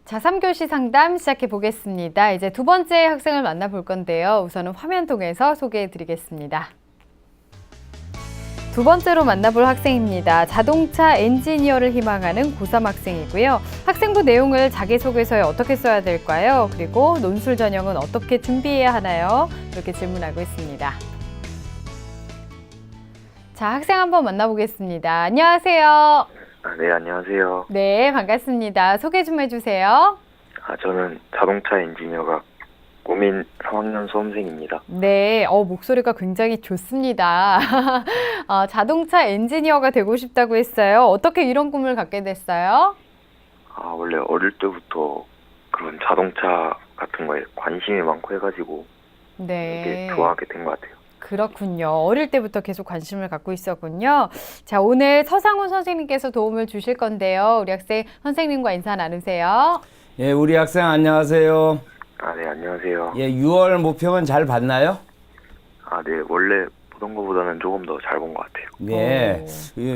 자, 3교시 상담 시작해 보겠습니다. 이제 두 번째 학생을 만나볼 건데요. 우선은 화면 통해서 소개해 드리겠습니다. 두 번째로 만나볼 학생입니다. 자동차 엔지니어를 희망하는 고3 학생이고요. 학생부 내용을 자기소개서에 어떻게 써야 될까요? 그리고 논술 전형은 어떻게 준비해야 하나요? 이렇게 질문하고 있습니다. 자, 학생 한번 만나보겠습니다. 안녕하세요. 네, 안녕하세요. 네, 반갑습니다. 소개 좀 해주세요. 저는 자동차 엔지니어가 고민 3학년 수험생입니다. 네, 목소리가 굉장히 좋습니다. 자동차 엔지니어가 되고 싶다고 했어요. 어떻게 이런 꿈을 갖게 됐어요? 원래 어릴 때부터 그런 자동차 같은 거에 관심이 많고 해가지고 네. 이게 좋아하게 된 것 같아요. 그렇군요. 어릴 때부터 계속 관심을 갖고 있었군요. 자, 오늘 서상훈 선생님께서 도움을 주실 건데요. 우리 학생 선생님과 인사 나누세요. 예, 우리 학생 안녕하세요. 네, 안녕하세요. 예, 6월 모평은 잘 봤나요? 네, 원래 보던 것보다는 조금 더 잘 본 것 같아요. 네,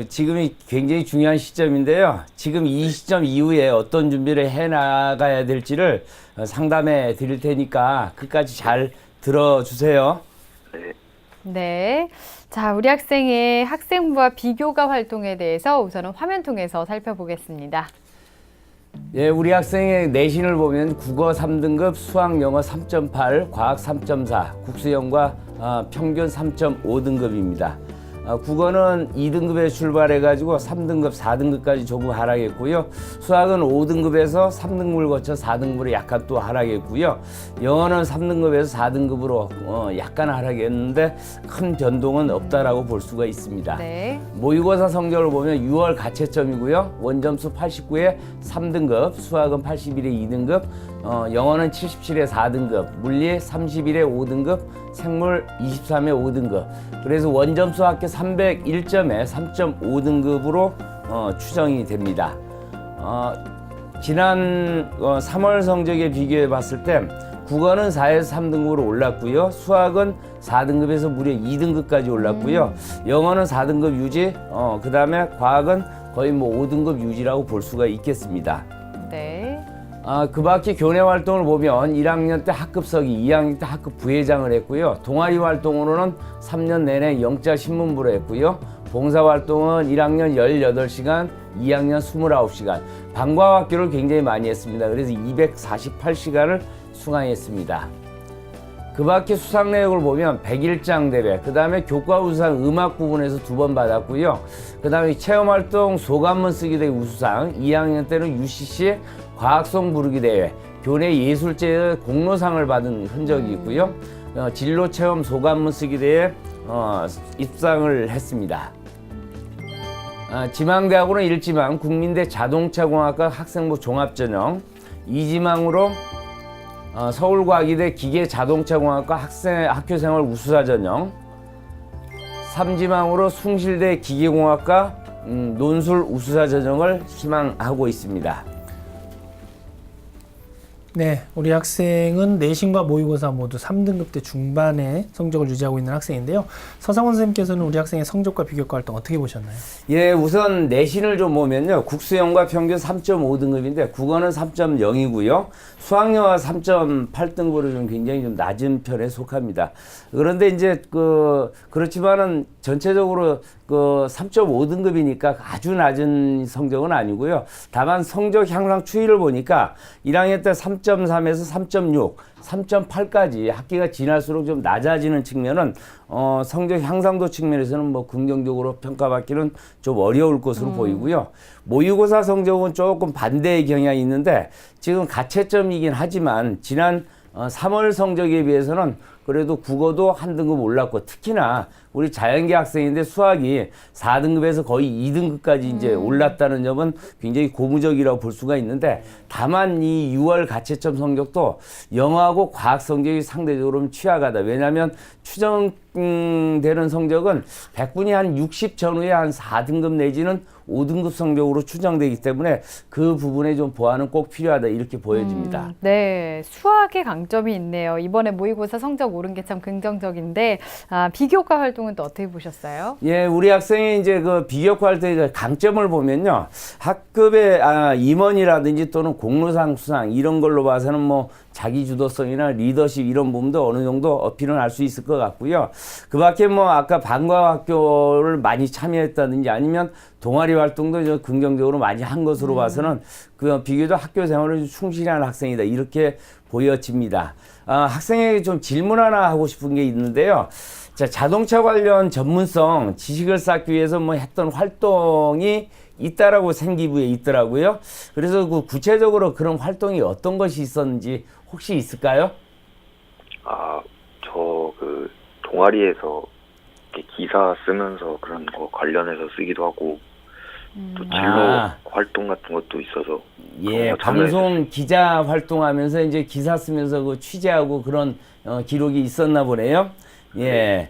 지금이 굉장히 중요한 시점인데요. 지금 이 시점 이후에 어떤 준비를 해 나가야 될지를 상담해 드릴 테니까 끝까지 잘 들어주세요. 네. 네. 자, 우리 학생의 학생부와 비교과 활동에 대해서 우선은 화면 통해서 살펴보겠습니다. 예, 우리 학생의 내신을 보면 국어 3등급, 수학 영어 3.8, 과학 3.4, 국수영과 평균 3.5등급입니다. 국어는 2등급에 출발해가지고 3등급, 4등급까지 조금 하락했고요. 수학은 5등급에서 3등급을 거쳐 4등급으로 약간 또 하락했고요. 영어는 3등급에서 4등급으로 약간 하락했는데 큰 변동은 없다라고 볼 수가 있습니다. 네. 모의고사 성적을 보면 6월 가채점이고요. 원점수 89에 3등급, 수학은 81에 2등급, 영어는 77에 4등급, 물리 31에 5등급, 생물 23에 5등급. 그래서 원점수 합계 301점에 3.5등급으로 추정이 됩니다. 지난 3월 성적에 비교해 봤을 때 국어는 4에서 3등급으로 올랐고요. 수학은 4등급에서 무려 2등급까지 올랐고요. 영어는 4등급 유지, 그 다음에 과학은 거의 뭐 5등급 유지라고 볼 수가 있겠습니다. 네. 그 밖에 교내 활동을 보면 1학년 때 학급서기, 2학년 때 학급 부회장을 했고요. 동아리 활동으로는 3년 내내 영자 신문부로 했고요. 봉사 활동은 1학년 18시간, 2학년 29시간. 방과후 학교를 굉장히 많이 했습니다. 그래서 248시간을 수강했습니다. 그 밖에 수상 내역을 보면 101장 대회, 그 다음에 교과 우수상 음악 부분에서 2번 받았고요. 그 다음에 체험활동 소감문 쓰기 대회 우수상, 2학년 때는 UCC 과학송 부르기 대회, 교내 예술제의 공로상을 받은 흔적이 있고요. 진로 체험 소감문 쓰기 대회 입상을 했습니다. 지망대학으로는 1지망 국민대 자동차공학과 학생부 종합전형, 2지망으로 서울과기대 기계자동차공학과 학교생활 우수사 전형, 3지망으로 숭실대 기계공학과 논술 우수사 전형을 희망하고 있습니다. 네, 우리 학생은 내신과 모의고사 모두 3등급대 중반의 성적을 유지하고 있는 학생인데요. 서상원 선생님께서는 우리 학생의 성적과 비교과 활동 어떻게 보셨나요? 예, 우선 내신을 좀 보면요. 국수영과 평균 3.5등급인데 국어는 3.0이고요. 수학영어 3.8등급으로 좀 굉장히 좀 낮은 편에 속합니다. 그런데 이제 그렇지만은 전체적으로 3.5등급이니까 아주 낮은 성적은 아니고요. 다만 성적 향상 추이를 보니까 1학년 때 3.3에서 3.6, 3.8까지 학기가 지날수록 좀 낮아지는 측면은 성적 향상도 측면에서는 뭐 긍정적으로 평가받기는 좀 어려울 것으로 보이고요. 모의고사 성적은 조금 반대의 경향이 있는데 지금 가채점이긴 하지만 지난 3월 성적에 비해서는 그래도 국어도 한 등급 올랐고 특히나 우리 자연계 학생인데 수학이 4등급에서 거의 2등급까지 이제 올랐다는 점은 굉장히 고무적이라고 볼 수가 있는데 다만 이 6월 가채점 성적도 영어하고 과학 성적이 상대적으로 좀 취약하다. 왜냐하면 추정되는 성적은 100분이 한 60 전후에 한 4등급 내지는 5등급 성적으로 추정되기 때문에 그 부분에 좀 보완은 꼭 필요하다 이렇게 보여집니다. 네, 수학의 강점이 있네요. 이번에 모의고사 성적 오른 게 참 긍정적인데 비교과 활동은 또 어떻게 보셨어요? 예, 우리 학생이 이제 그 비교과 활동의 강점을 보면요. 학급의 임원이라든지 또는 공로상 수상 이런 걸로 봐서는 뭐 자기 주도성이나 리더십 이런 부분도 어느 정도 어필은 할 수 있을 것 같고요. 그 밖에 뭐 아까 방과학교를 많이 참여했다든지 아니면 동아리 활동도 좀 긍정적으로 많이 한 것으로 봐서는 그 비교적 학교 생활을 충실히 하는 학생이다. 이렇게 보여집니다. 학생에게 좀 질문 하나 하고 싶은 게 있는데요. 자, 자동차 관련 전문성 지식을 쌓기 위해서 뭐 했던 활동이 있다라고 생기부에 있더라고요. 그래서 그 구체적으로 그런 활동이 어떤 것이 있었는지 혹시 있을까요? 저 그 동아리에서 이렇게 기사 쓰면서 그런 거 관련해서 쓰기도 하고 또 진로 활동 같은 것도 있어서 예, 방송 기자 활동하면서 이제 기사 쓰면서 그 취재하고 그런 기록이 있었나 보네요. 예,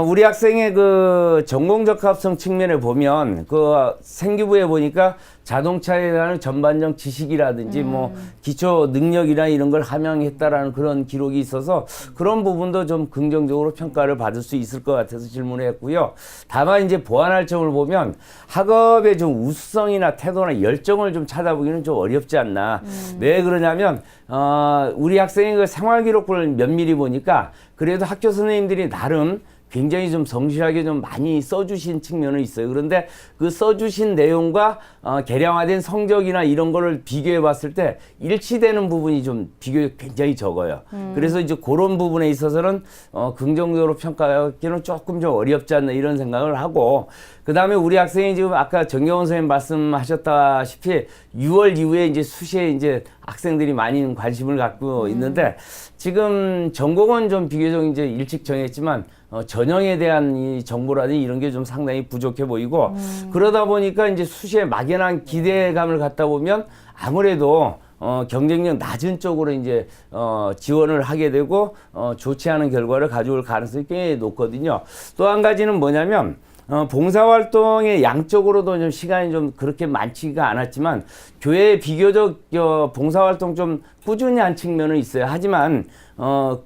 우리 학생의 그 전공 적합성 측면에 보면 그 생기부에 보니까 자동차에 대한 전반적 지식이라든지 뭐 기초 능력이나 이런 걸 함양했다라는 그런 기록이 있어서 그런 부분도 좀 긍정적으로 평가를 받을 수 있을 것 같아서 질문을 했고요. 다만 이제 보완할 점을 보면 학업의 좀 우수성이나 태도나 열정을 좀 찾아보기는 좀 어렵지 않나. 왜 그러냐면 우리 학생의 그 생활기록부를 면밀히 보니까 그래도 학교 선생님들이 나름 굉장히 좀 성실하게 좀 많이 써주신 측면은 있어요. 그런데 그 써주신 내용과 개량화된 성적이나 이런 거를 비교해 봤을 때 일치되는 부분이 좀 굉장히 적어요. 그래서 이제 그런 부분에 있어서는 긍정적으로 평가하기는 조금 좀 어렵지 않나 이런 생각을 하고, 그 다음에 우리 학생이 지금 아까 정경원 선생님 말씀하셨다시피 6월 이후에 이제 수시에 이제 학생들이 많이 관심을 갖고 있는데 지금 전공은 좀 비교적 이제 일찍 정했지만 전형에 대한 이 정보라든지 이런 게 좀 상당히 부족해 보이고 그러다 보니까 이제 수시에 막연한 기대감을 갖다 보면 아무래도 경쟁력 낮은 쪽으로 이제 지원을 하게 되고 좋지 않은 결과를 가져올 가능성이 꽤 높거든요. 또 한 가지는 뭐냐면 봉사활동의 양적으로도 좀 시간이 좀 그렇게 많지가 않았지만 교회에 비교적 봉사활동 좀 꾸준히 한 측면은 있어요. 하지만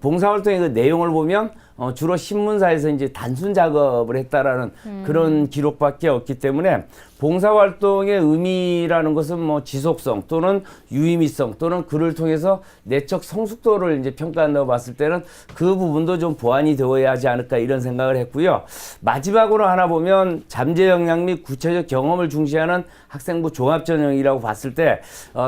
봉사활동의 그 내용을 보면 주로 신문사에서 이제 단순 작업을 했다라는 그런 기록밖에 없기 때문에 봉사활동의 의미라는 것은 뭐 지속성 또는 유의미성 또는 그를 통해서 내적 성숙도를 이제 평가한다고 봤을 때는 그 부분도 좀 보완이 되어야 하지 않을까 이런 생각을 했고요. 마지막으로 하나 보면 잠재 역량 및 구체적 경험을 중시하는 학생부 종합전형이라고 봤을 때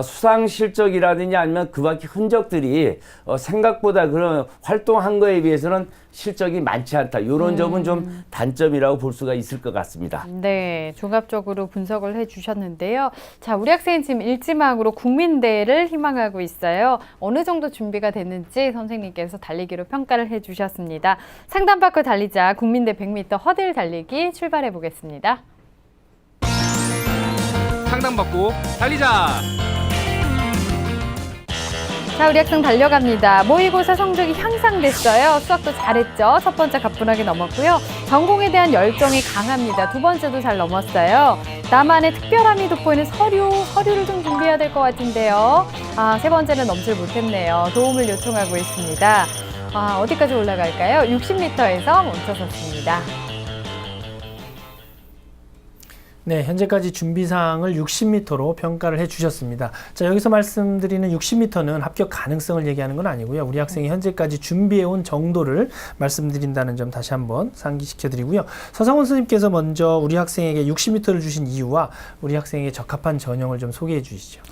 수상 실적이라든지 아니면 그 밖의 흔적들이 생각보다 그런 활동한 거에 비해서는 실적이 많지 않다. 이런 점은 좀 단점이라고 볼 수가 있을 것 같습니다. 네, 종합적으로 분석을 해주셨는데요. 자, 우리 학생은 지금 일지망으로 국민대를 희망하고 있어요. 어느 정도 준비가 됐는지 선생님께서 달리기로 평가를 해주셨습니다. 상담받고 달리자 국민대 100m 허들 달리기 출발해 보겠습니다. 상담받고 달리자. 자, 우리 학생 달려갑니다. 모의고사 성적이 향상됐어요. 수학도 잘했죠. 첫 번째 가뿐하게 넘었고요. 전공에 대한 열정이 강합니다. 두 번째도 잘 넘었어요. 나만의 특별함이 돋보이는 서류를 좀 준비해야 될 것 같은데요. 세 번째는 넘질 못했네요. 도움을 요청하고 있습니다. 어디까지 올라갈까요? 60m에서 멈춰섰습니다. 네, 현재까지 준비사항을 60m로 평가를 해주셨습니다. 자, 여기서 말씀드리는 60m는 합격 가능성을 얘기하는 건 아니고요. 우리 학생이 현재까지 준비해온 정도를 말씀드린다는 점 다시 한번 상기시켜드리고요. 서상원 선생님께서 먼저 우리 학생에게 60m를 주신 이유와 우리 학생에게 적합한 전형을 좀 소개해 주시죠.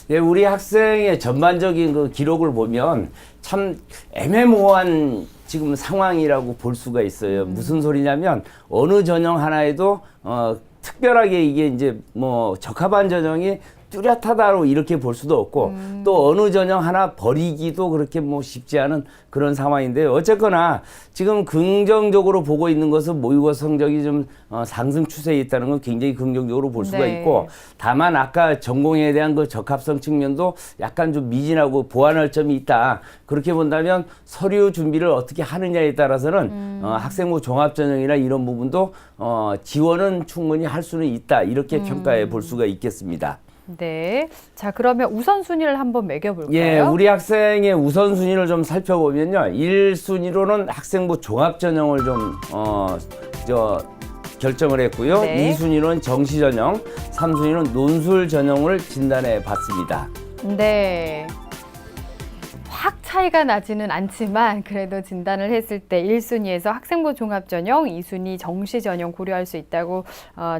예, 우리 학생의 전반적인 그 기록을 보면 참 애매모호한 지금 상황이라고 볼 수가 있어요. 무슨 소리냐면 어느 전형 하나에도 특별하게 이게 이제 뭐 적합한 전형이 뚜렷하다고 이렇게 볼 수도 없고 또 어느 전형 하나 버리기도 그렇게 뭐 쉽지 않은 그런 상황인데요. 어쨌거나 지금 긍정적으로 보고 있는 것은 모의고사 성적이 좀 상승 추세에 있다는 건 굉장히 긍정적으로 볼 수가 네. 있고 다만 아까 전공에 대한 그 적합성 측면도 약간 좀 미진하고 보완할 점이 있다. 그렇게 본다면 서류 준비를 어떻게 하느냐에 따라서는 학생부 종합전형이나 이런 부분도 지원은 충분히 할 수는 있다. 이렇게 평가해 볼 수가 있겠습니다. 네. 자, 그러면 우선순위를 한번 매겨볼까요? 예, 우리 학생의 우선순위를 좀 살펴보면요. 1순위로는 학생부 종합전형을 좀, 결정을 했고요. 네. 2순위로는 정시전형, 3순위로는 논술전형을 진단해 봤습니다. 네. 확 차이가 나지는 않지만 그래도 진단을 했을 때 1순위에서 학생부 종합전형, 2순위 정시전형 고려할 수 있다고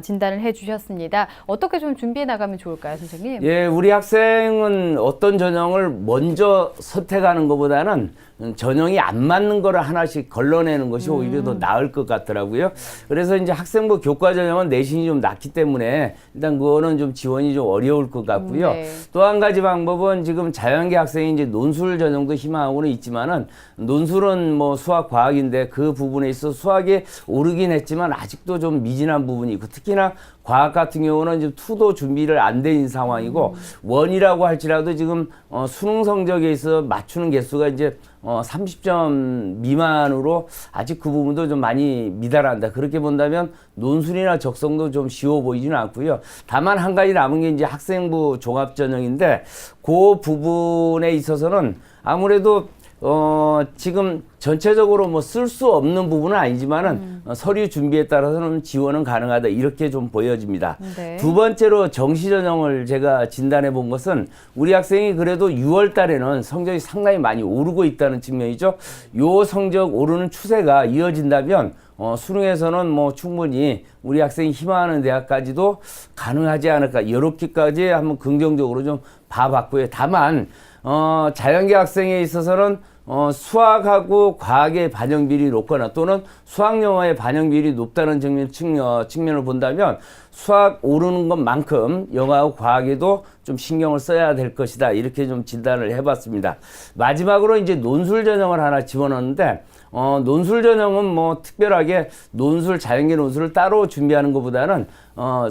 진단을 해주셨습니다. 어떻게 좀 준비해 나가면 좋을까요, 선생님? 예, 우리 학생은 어떤 전형을 먼저 선택하는 것보다는 전형이 안 맞는 거를 하나씩 걸러내는 것이 오히려 더 나을 것 같더라고요. 그래서 이제 학생부 교과 전형은 내신이 좀 낮기 때문에 일단 그거는 좀 지원이 좀 어려울 것 같고요. 네. 또 한 가지 방법은 지금 자연계 학생이 이제 논술 전형도 희망하고는 있지만은 논술은 뭐 수학 과학인데 그 부분에 있어 수학이 오르긴 했지만 아직도 좀 미진한 부분이 있고 특히나 과학 같은 경우는 지금 투도 준비를 안 된 상황이고 원이라고 할지라도 지금 수능 성적에 있어 맞추는 개수가 이제 30점 미만으로 아직 그 부분도 좀 많이 미달한다. 그렇게 본다면 논술이나 적성도 좀 쉬워 보이지는 않고요. 다만 한 가지 남은 게 이제 학생부 종합전형인데 그 부분에 있어서는 아무래도 지금 전체적으로 뭐 쓸 수 없는 부분은 아니지만은 서류 준비에 따라서는 지원은 가능하다 이렇게 좀 보여집니다. 네. 두 번째로 정시 전형을 제가 진단해 본 것은 우리 학생이 그래도 6월 달에는 성적이 상당히 많이 오르고 있다는 측면이죠. 요 성적 오르는 추세가 이어진다면 수능에서는 뭐 충분히 우리 학생이 희망하는 대학까지도 가능하지 않을까 이렇게까지 한번 긍정적으로 좀 봐봤고요. 다만 자연계 학생에 있어서는 수학하고 과학의 반영 비율이 높거나 또는 수학 영어의 반영 비율이 높다는 측면을 본다면 수학 오르는 것만큼 영어하고 과학에도 좀 신경을 써야 될 것이다. 이렇게 좀 진단을 해봤습니다. 마지막으로 이제 논술 전형을 하나 집어넣는데 논술 전형은 뭐 특별하게 자연계 논술을 따로 준비하는 것보다는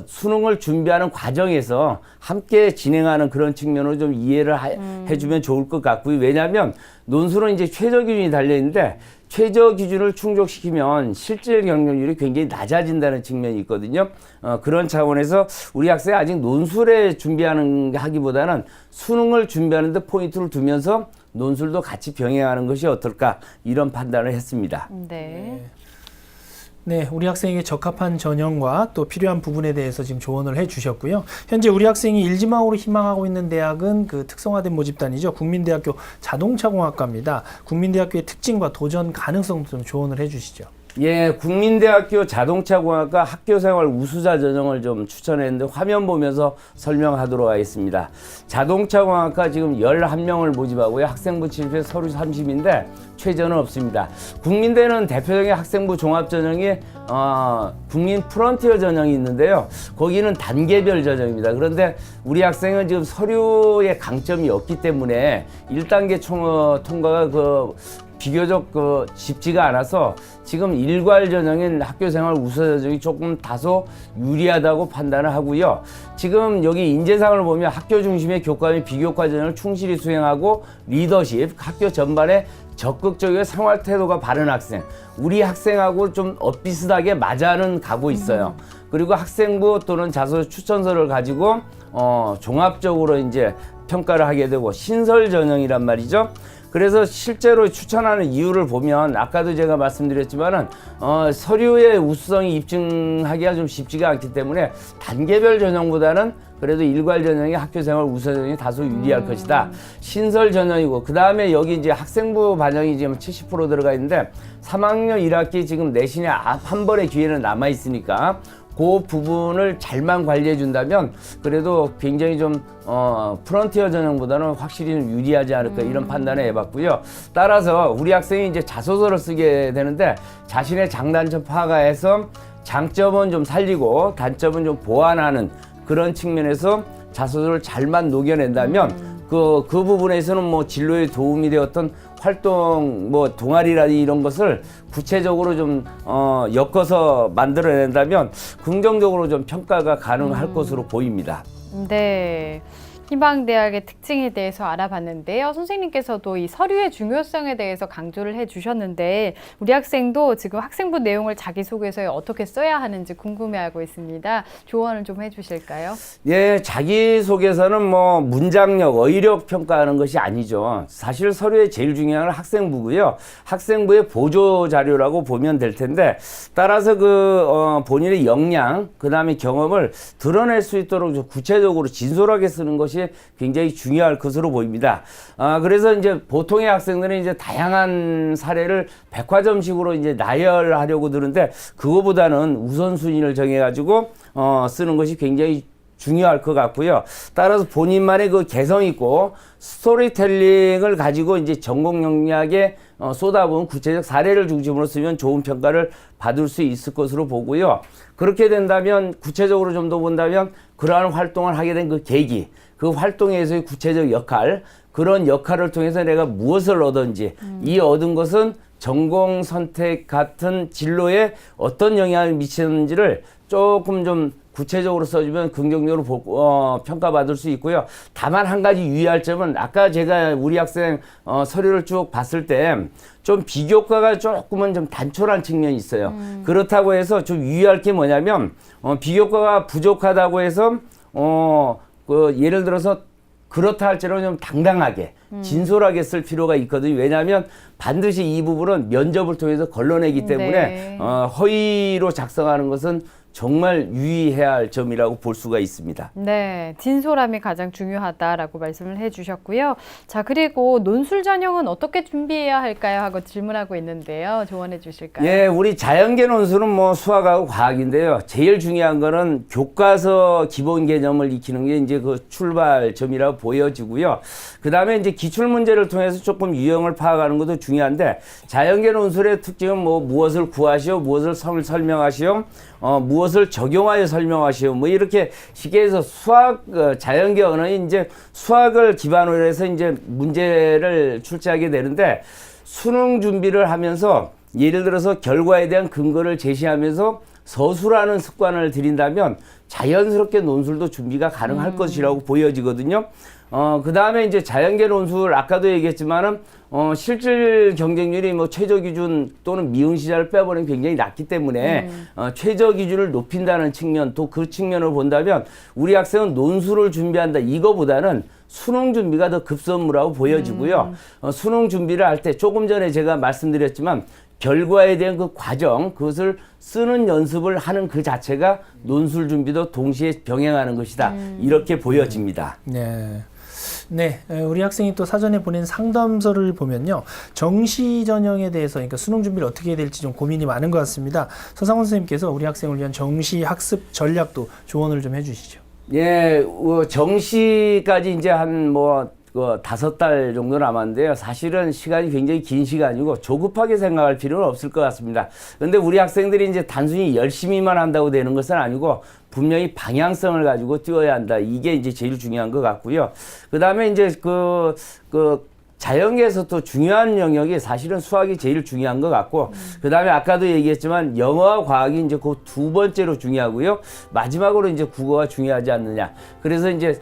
수능을 준비하는 과정에서 함께 진행하는 그런 측면으로 좀 이해를 해주면 좋을 것 같고요. 왜냐하면 논술은 이제 최저 기준이 달려있는데 최저 기준을 충족시키면 실질 경쟁률이 굉장히 낮아진다는 측면이 있거든요. 그런 차원에서 우리 학생이 아직 논술에 하기보다는 수능을 준비하는 데 포인트를 두면서 논술도 같이 병행하는 것이 어떨까 이런 판단을 했습니다. 네. 네, 우리 학생에게 적합한 전형과 또 필요한 부분에 대해서 지금 조언을 해주셨고요. 현재 우리 학생이 일지망으로 희망하고 있는 대학은 그 특성화된 모집단이죠. 국민대학교 자동차공학과입니다. 국민대학교의 특징과 도전 가능성 좀 조언을 해주시죠. 예, 국민대학교 자동차공학과 학교생활 우수자 전형을 좀 추천했는데 화면 보면서 설명하도록 하겠습니다. 자동차공학과 지금 11명을 모집하고요. 학생부 70에 서류 30인데 최저는 없습니다. 국민대는 대표적인 학생부 종합전형이 국민 프론티어 전형이 있는데요. 거기는 단계별 전형입니다. 그런데 우리 학생은 지금 서류의 강점이 없기 때문에 1단계 통과가 비교적 쉽지가 않아서 지금 일괄 전형인 학교생활 우수자 전형이 조금 다소 유리하다고 판단을 하고요. 지금 여기 인재상을 보면 학교 중심의 교과 및 비교과 전형을 충실히 수행하고 리더십, 학교 전반에 적극적이고 생활 태도가 바른 학생, 우리 학생하고 좀 비슷하게 맞아는 가고 있어요. 그리고 학생부 또는 자소 추천서를 가지고 종합적으로 이제 평가를 하게 되고 신설 전형이란 말이죠. 그래서 실제로 추천하는 이유를 보면 아까도 제가 말씀드렸지만은 서류의 우수성이 입증하기가 좀 쉽지가 않기 때문에 단계별 전형보다는 그래도 일괄 전형이 학교생활 우수 전형이 다소 유리할 것이다. 신설 전형이고 그 다음에 여기 이제 학생부 반영이 지금 70% 들어가 있는데 3학년 1학기 지금 내신에 한 번의 기회는 남아 있으니까 그 부분을 잘만 관리해 준다면 그래도 굉장히 좀 프론티어 전형보다는 확실히 좀 유리하지 않을까 이런 판단을 해봤고요. 따라서 우리 학생이 이제 자소서를 쓰게 되는데 자신의 장단점 파악해서 장점은 좀 살리고 단점은 좀 보완하는 그런 측면에서 자소서를 잘만 녹여낸다면 그 부분에서는 뭐 진로에 도움이 되었던 활동, 뭐 동아리라든지 이런 것을 구체적으로 좀 엮어서 만들어낸다면 긍정적으로 좀 평가가 가능할 것으로 보입니다. 네. 희망대학의 특징에 대해서 알아봤는데요. 선생님께서도 이 서류의 중요성에 대해서 강조를 해주셨는데 우리 학생도 지금 학생부 내용을 자기소개서에 어떻게 써야 하는지 궁금해하고 있습니다. 조언을 좀 해주실까요? 예, 자기소개서는 뭐 문장력, 어휘력 평가하는 것이 아니죠. 사실 서류에 제일 중요한 건 학생부고요. 학생부의 보조 자료라고 보면 될 텐데 따라서 본인의 역량, 그 다음에 경험을 드러낼 수 있도록 구체적으로 진솔하게 쓰는 것이 굉장히 중요할 것으로 보입니다. 그래서 이제 보통의 학생들은 이제 다양한 사례를 백화점식으로 이제 나열하려고 드는데 그거보다는 우선순위를 정해가지고 쓰는 것이 굉장히 중요할 것 같고요. 따라서 본인만의 그 개성 있고 스토리텔링을 가지고 이제 전공 역량에 쏟아부은 구체적 사례를 중심으로 쓰면 좋은 평가를 받을 수 있을 것으로 보고요. 그렇게 된다면 구체적으로 좀 더 본다면 그러한 활동을 하게 된 그 계기, 그 활동에서의 구체적 역할, 그런 역할을 통해서 내가 무엇을 얻었는지 이 얻은 것은 전공 선택 같은 진로에 어떤 영향을 미치는지를 조금 좀 구체적으로 써주면 긍정적으로 평가받을 수 있고요. 다만 한 가지 유의할 점은 아까 제가 우리 학생 서류를 쭉 봤을 때 좀 비교과가 조금은 좀 단촐한 측면이 있어요. 그렇다고 해서 좀 유의할 게 뭐냐면 비교과가 부족하다고 해서 예를 들어서 그렇다 할지라도 좀 당당하게 진솔하게 쓸 필요가 있거든요. 왜냐하면 반드시 이 부분은 면접을 통해서 걸러내기 때문에 네. 허위로 작성하는 것은 정말 유의해야 할 점이라고 볼 수가 있습니다. 네, 진솔함이 가장 중요하다라고 말씀을 해주셨고요. 자, 그리고 논술 전형은 어떻게 준비해야 할까요? 하고 질문하고 있는데요. 조언해 주실까요? 예, 우리 자연계 논술은 뭐 수학하고 과학인데요. 제일 중요한 거는 교과서 기본 개념을 익히는 게 이제 그 출발점이라고 보여지고요. 그 다음에 이제 기출 문제를 통해서 조금 유형을 파악하는 것도 중요한데 자연계 논술의 특징은 뭐 무엇을 구하시오, 무엇을 설명하시오, 무엇을 적용하여 설명하시오. 뭐 이렇게 쉽게 해서 자연계 언어는 이제 수학을 기반으로 해서 이제 문제를 출제하게 되는데 수능 준비를 하면서 예를 들어서 결과에 대한 근거를 제시하면서 서술하는 습관을 들인다면 자연스럽게 논술도 준비가 가능할 것이라고 보여지거든요. 그 다음에 이제 자연계 논술 아까도 얘기했지만은 실질 경쟁률이 뭐 최저 기준 또는 미응 시자를 빼버리면 굉장히 낮기 때문에 최저 기준을 높인다는 측면 또 그 측면을 본다면 우리 학생은 논술을 준비한다 이거보다는 수능 준비가 더 급선무라고 보여지고요. 수능 준비를 할 때 조금 전에 제가 말씀드렸지만 결과에 대한 그 과정, 그것을 쓰는 연습을 하는 그 자체가 논술 준비도 동시에 병행하는 것이다. 이렇게 보여집니다. 네. 네, 우리 학생이 또 사전에 보낸 상담서를 보면요. 정시 전형에 대해서 그러니까 수능 준비를 어떻게 해야 될지 좀 고민이 많은 것 같습니다. 서상훈 선생님께서 우리 학생을 위한 정시 학습 전략도 조언을 좀 해주시죠. 예, 정시까지 이제 한 5달 정도 남았는데요. 사실은 시간이 굉장히 긴 시간이고 조급하게 생각할 필요는 없을 것 같습니다. 그런데 우리 학생들이 이제 단순히 열심히만 한다고 되는 것은 아니고 분명히 방향성을 가지고 뛰어야 한다. 이게 이제 제일 중요한 것 같고요. 그 다음에 이제 자연계에서 또 중요한 영역이 사실은 수학이 제일 중요한 것 같고 그 다음에 아까도 얘기했지만 영어와 과학이 이제 그 두 번째로 중요하고요. 마지막으로 이제 국어가 중요하지 않느냐. 그래서 이제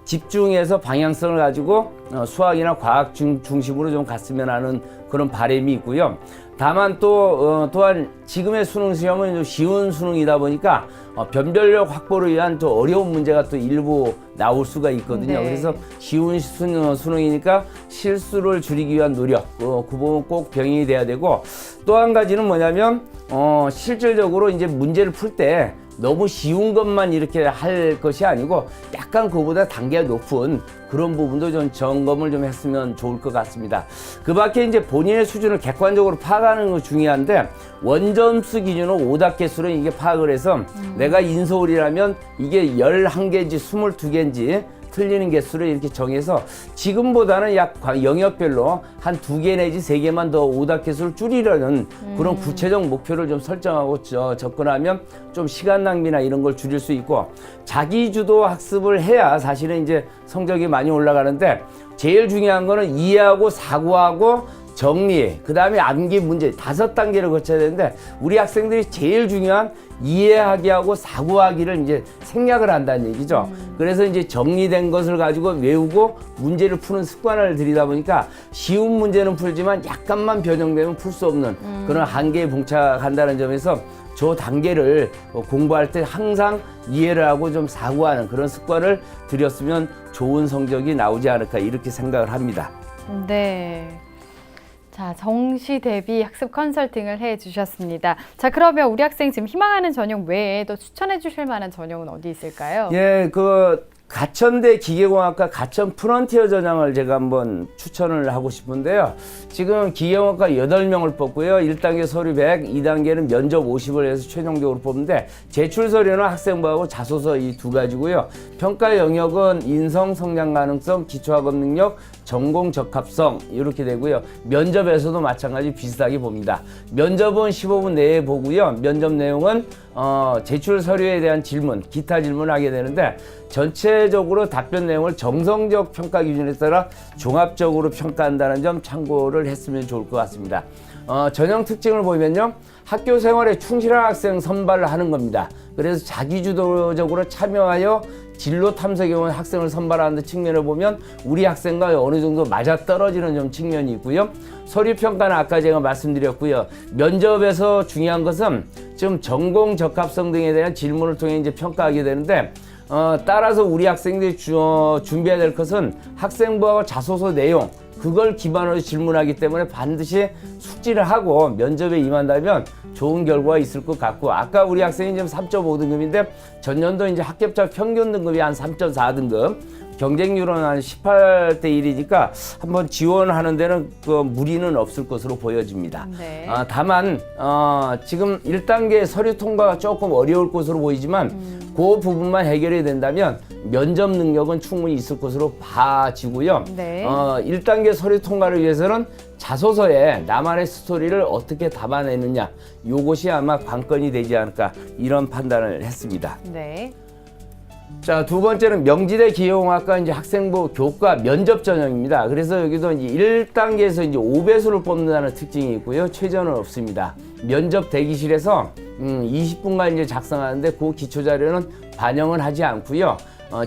집중해서 방향성을 가지고 수학이나 과학 중심으로 좀 갔으면 하는 그런 바람이 있고요. 다만 또한 지금의 수능 시험은 좀 쉬운 수능이다 보니까 변별력 확보를 위한 또 어려운 문제가 또 일부 나올 수가 있거든요. 네. 그래서 쉬운 수능이니까 실수를 줄이기 위한 노력, 그 부분 꼭 병행이 돼야 되고 또 한 가지는 뭐냐면 실질적으로 이제 문제를 풀 때 너무 쉬운 것만 이렇게 할 것이 아니고 약간 그보다 단계가 높은 그런 부분도 좀 점검을 좀 했으면 좋을 것 같습니다. 그 밖에 이제 본인의 수준을 객관적으로 파악하는 거 중요한데 원점수 기준으로 오답 개수로 이게 파악을 해서 내가 인서울이라면 이게 11개인지 22개인지 틀리는 개수를 이렇게 정해서 지금보다는 약 영역별로 한 2개 내지 3개만 더 오답 개수를 줄이려는 그런 구체적 목표를 좀 설정하고 접근하면 좀 시간 낭비나 이런 걸 줄일 수 있고, 자기주도 학습을 해야 사실은 이제 성적이 많이 올라가는데, 제일 중요한 거는 이해하고 사고하고 정리, 그 다음에 암기 문제 5단계를 거쳐야 되는데, 우리 학생들이 제일 중요한 이해하기 하고 사고하기를 이제 생략을 한다는 얘기죠. 그래서 이제 정리된 것을 가지고 외우고 문제를 푸는 습관을 들이다 보니까 쉬운 문제는 풀지만 약간만 변형되면 풀 수 없는 그런 한계에 봉착한다는 점에서 저 단계를 공부할 때 항상 이해를 하고 좀 사고하는 그런 습관을 들였으면 좋은 성적이 나오지 않을까, 이렇게 생각을 합니다. 네. 자, 정시 대비 학습 컨설팅을 해 주셨습니다. 자, 그러면 우리 학생 지금 희망하는 전형 외에 또 추천해 주실 만한 전형은 어디 있을까요? 예, 가천대 기계공학과 가천 프론티어 전형을 제가 한번 추천을 하고 싶은데요. 지금 기계공학과 8명을 뽑고요. 1단계 서류 100, 2단계는 면접 50을 해서 최종적으로 뽑는데, 제출 서류는 학생부하고 자소서 이 2가지고요. 평가 영역은 인성, 성장 가능성, 기초학업 능력, 전공 적합성 이렇게 되고요. 면접에서도 마찬가지 비슷하게 봅니다. 면접은 15분 내에 보고요. 면접 내용은 제출 서류에 대한 질문, 기타 질문을 하게 되는데, 전체적으로 답변 내용을 정성적 평가 기준에 따라 종합적으로 평가한다는 점 참고를 했으면 좋을 것 같습니다. 전형 특징을 보면요, 학교 생활에 충실한 학생 선발을 하는 겁니다. 그래서 자기주도적으로 참여하여 진로 탐색에 온 학생을 선발하는 측면을 보면 우리 학생과 어느 정도 맞아떨어지는 좀 측면이 있고요. 서류 평가는 아까 제가 말씀드렸고요. 면접에서 중요한 것은 지금 전공 적합성 등에 대한 질문을 통해 이제 평가하게 되는데, 따라서 우리 학생들이 준비해야 될 것은 학생부하고 자소서 내용, 그걸 기반으로 질문하기 때문에 반드시 숙지를 하고 면접에 임한다면 좋은 결과가 있을 것 같고, 아까 우리 학생이 지금 3.5등급인데 전년도 이제 합격자 평균 등급이 한 3.4등급, 경쟁률은 한 18대 1이니까 한번 지원하는 데는 무리는 없을 것으로 보여집니다. 네. 다만 지금 1단계 서류 통과가 조금 어려울 것으로 보이지만 그 부분만 해결이 된다면 면접 능력은 충분히 있을 것으로 봐지고요. 네. 1단계 서류 통과를 위해서는 자소서에 나만의 스토리를 어떻게 담아내느냐, 요것이 아마 관건이 되지 않을까, 이런 판단을 했습니다. 네. 자, 두 번째는 명지대 기계공학과 이제 학생부 교과 면접 전형입니다. 그래서 여기도 이제 1단계에서 이제 5배수를 뽑는다는 특징이 있고요. 최저는 없습니다. 면접 대기실에서 20분간 이제 작성하는데 그 기초 자료는 반영은 하지 않고요.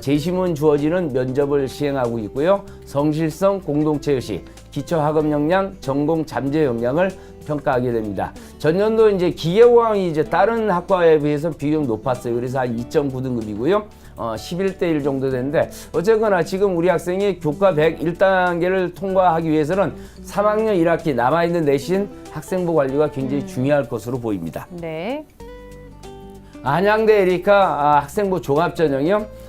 제시문 주어지는 면접을 시행하고 있고요. 성실성, 공동체 의식, 기초 학업 역량, 전공 잠재 역량을 평가하게 됩니다. 전년도 이제 기계공학이 이제 다른 학과에 비해서 비교적 높았어요. 그래서 한 2.9등급이고요. 11대 1 정도 되는데, 어쨌거나 지금 우리 학생이 교과 100 1단계를 통과하기 위해서는 3학년 1학기 남아있는 내신 학생부 관리가 굉장히 중요할 것으로 보입니다. 네. 안양대 에리카 학생부 종합전형이요.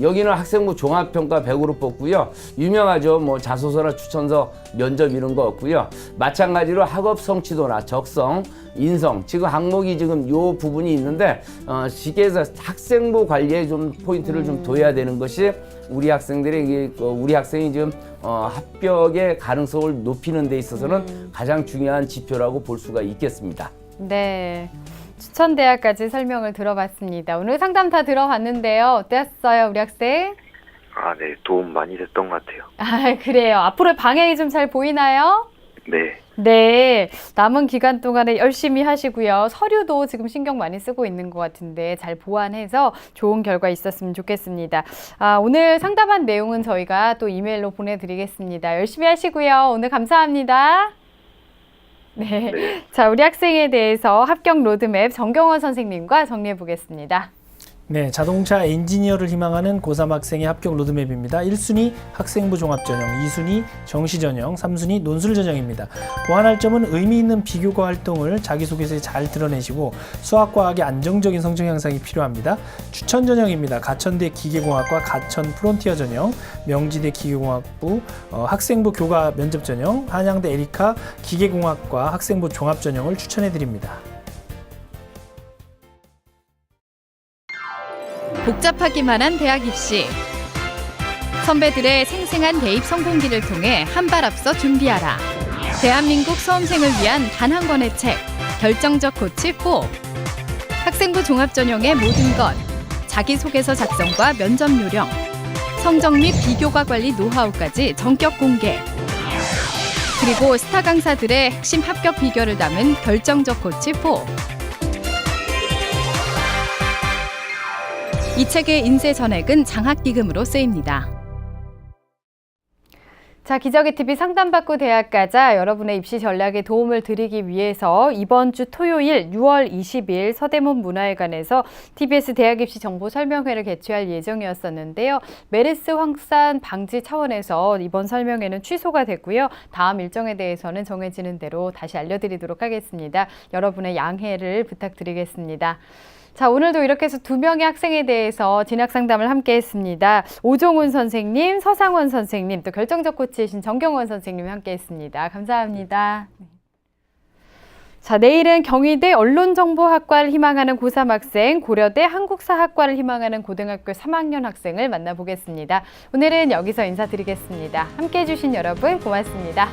여기는 학생부 종합평가 100으로 뽑고요. 유명하죠. 뭐 자소서나 추천서, 면접 이런 거 없고요. 마찬가지로 학업 성취도나 적성, 인성, 지금 항목이 지금 요 부분이 있는데, 쉽게 해서 학생부 관리에 좀 포인트를 좀 둬야 되는 것이 우리 학생들이, 우리 학생이 지금 합격의 가능성을 높이는 데 있어서는 가장 중요한 지표라고 볼 수가 있겠습니다. 네. 추천 대학까지 설명을 들어봤습니다. 오늘 상담 다 들어봤는데요. 어땠어요, 우리 학생? 네, 도움 많이 됐던 것 같아요. 그래요. 앞으로의 방향이 좀 잘 보이나요? 네. 네. 남은 기간 동안에 열심히 하시고요. 서류도 지금 신경 많이 쓰고 있는 것 같은데 잘 보완해서 좋은 결과 있었으면 좋겠습니다. 오늘 상담한 내용은 저희가 또 이메일로 보내드리겠습니다. 열심히 하시고요. 오늘 감사합니다. 네. 자, 우리 학생에 대해서 합격 로드맵 정경원 선생님과 정리해 보겠습니다. 네, 자동차 엔지니어를 희망하는 고3 학생의 합격 로드맵입니다. 1순위 학생부 종합전형, 2순위 정시전형, 3순위 논술전형입니다. 보완할 점은 의미 있는 비교과 활동을 자기소개서에 잘 드러내시고 수학과학의 안정적인 성적 향상이 필요합니다. 추천전형입니다. 가천대 기계공학과 가천 프론티어 전형, 명지대 기계공학부 학생부 교과 면접전형, 한양대 에리카 기계공학과 학생부 종합전형을 추천해드립니다. 복잡하기만 한 대학 입시. 선배들의 생생한 대입 성공기를 통해 한 발 앞서 준비하라. 대한민국 수험생을 위한 단 한 권의 책, 결정적 코치 4. 학생부 종합전형의 모든 것, 자기소개서 작성과 면접 요령, 성적 및 비교과 관리 노하우까지 전격 공개. 그리고 스타 강사들의 핵심 합격 비결을 담은 결정적 코치 4. 이 책의 인쇄 전액은 장학기금으로 쓰입니다. 자, 기적의 TV 상담받고 대학 가자 여러분의 입시 전략에 도움을 드리기 위해서 이번 주 토요일 6월 20일 서대문 문화회관에서 TBS 대학 입시 정보 설명회를 개최할 예정이었었는데요. 메르스 확산 방지 차원에서 이번 설명회는 취소가 됐고요. 다음 일정에 대해서는 정해지는 대로 다시 알려드리도록 하겠습니다. 여러분의 양해를 부탁드리겠습니다. 자, 오늘도 이렇게 해서 2명의 학생에 대해서 진학 상담을 함께 했습니다. 오종훈 선생님, 서상원 선생님, 또 결정적 코치이신 정경원 선생님이 함께 했습니다. 감사합니다. 자, 내일은 경희대 언론정보학과를 희망하는 고3 학생, 고려대 한국사학과를 희망하는 고등학교 3학년 학생을 만나보겠습니다. 오늘은 여기서 인사드리겠습니다. 함께 해주신 여러분 고맙습니다.